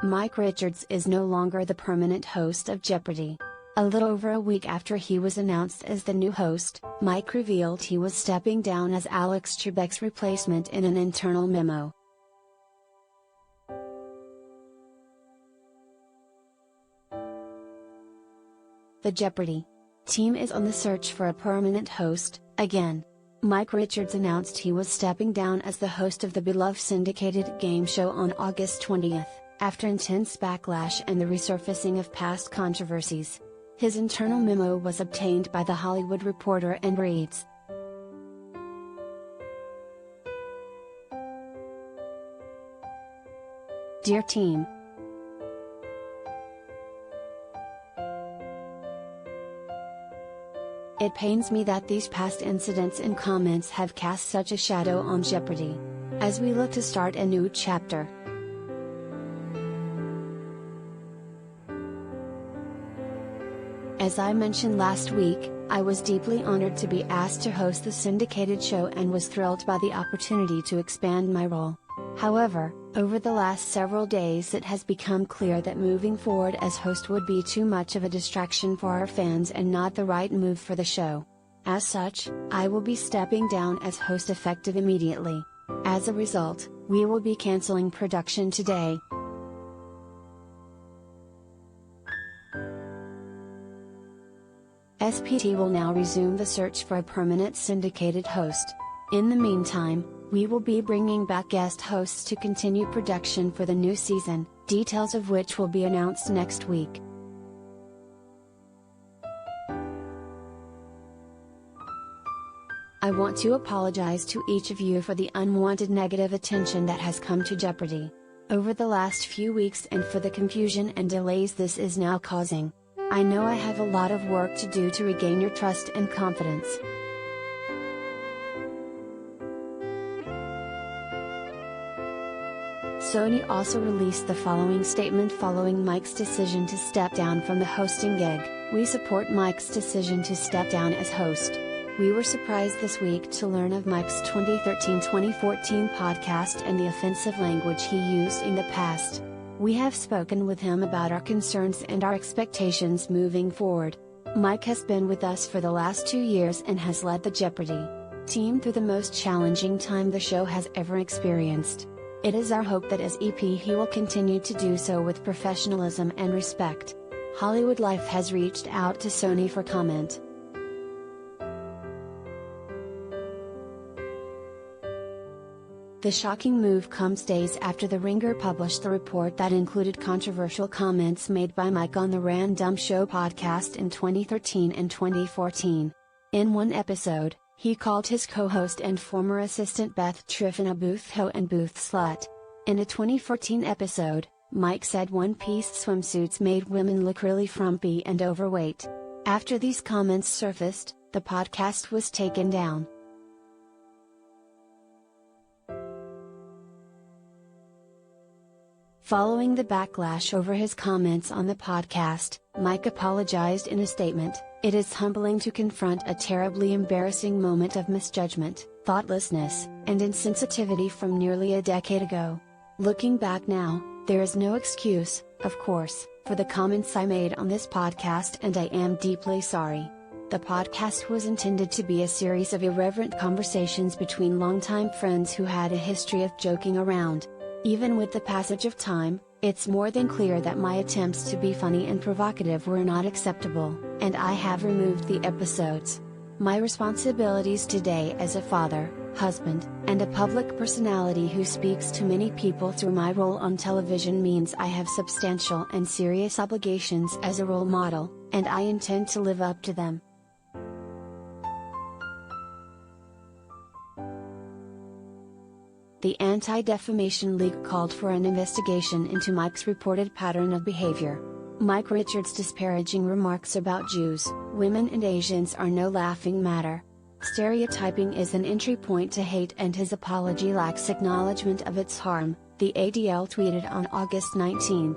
Mike Richards is no longer the permanent host of Jeopardy! A little over a week after he was announced as the new host, Mike revealed he was stepping down as Alex Trebek's replacement in an internal memo. The Jeopardy! Team is on the search for a permanent host, again. Mike Richards announced he was stepping down as the host of the beloved syndicated game show on August 20th, after intense backlash and the resurfacing of past controversies. His internal memo was obtained by The Hollywood Reporter and reads: Dear team, it pains me that these past incidents and comments have cast such a shadow on Jeopardy! As we look to start a new chapter. As I mentioned last week, I was deeply honored to be asked to host the syndicated show and was thrilled by the opportunity to expand my role. However, over the last several days it has become clear that moving forward as host would be too much of a distraction for our fans and not the right move for the show. As such, I will be stepping down as host effective immediately. As a result, we will be canceling production today. SPT will now resume the search for a permanent syndicated host. In the meantime, we will be bringing back guest hosts to continue production for the new season, details of which will be announced next week. I want to apologize to each of you for the unwanted negative attention that has come to Jeopardy! Over the last few weeks and for the confusion and delays this is now causing. I know I have a lot of work to do to regain your trust and confidence. Sony also released the following statement following Mike's decision to step down from the hosting gig: We support Mike's decision to step down as host. We were surprised this week to learn of Mike's 2013-2014 podcast and the offensive language he used in the past. We have spoken with him about our concerns and our expectations moving forward. Mike has been with us for the last 2 years and has led the Jeopardy! Team through the most challenging time the show has ever experienced. It is our hope that as EP he will continue to do so with professionalism and respect. Hollywood Life has reached out to Sony for comment. The shocking move comes days after The Ringer published the report that included controversial comments made by Mike on the Random Show podcast in 2013 and 2014. In one episode, he called his co-host and former assistant Beth Triffin a booth hoe and booth slut. In a 2014 episode, Mike said one-piece swimsuits made women look really frumpy and overweight. After these comments surfaced, the podcast was taken down. Following the backlash over his comments on the podcast, Mike apologized in a statement: It is humbling to confront a terribly embarrassing moment of misjudgment, thoughtlessness, and insensitivity from nearly a decade ago. Looking back now, there is no excuse, of course, for the comments I made on this podcast, and I am deeply sorry. The podcast was intended to be a series of irreverent conversations between longtime friends who had a history of joking around. Even with the passage of time, it's more than clear that my attempts to be funny and provocative were not acceptable, and I have removed the episodes. My responsibilities today as a father, husband, and a public personality who speaks to many people through my role on television means I have substantial and serious obligations as a role model, and I intend to live up to them. The Anti-Defamation League called for an investigation into Mike's reported pattern of behavior. Mike Richards' disparaging remarks about Jews, women and Asians are no laughing matter. Stereotyping is an entry point to hate and his apology lacks acknowledgement of its harm, the ADL tweeted on August 19.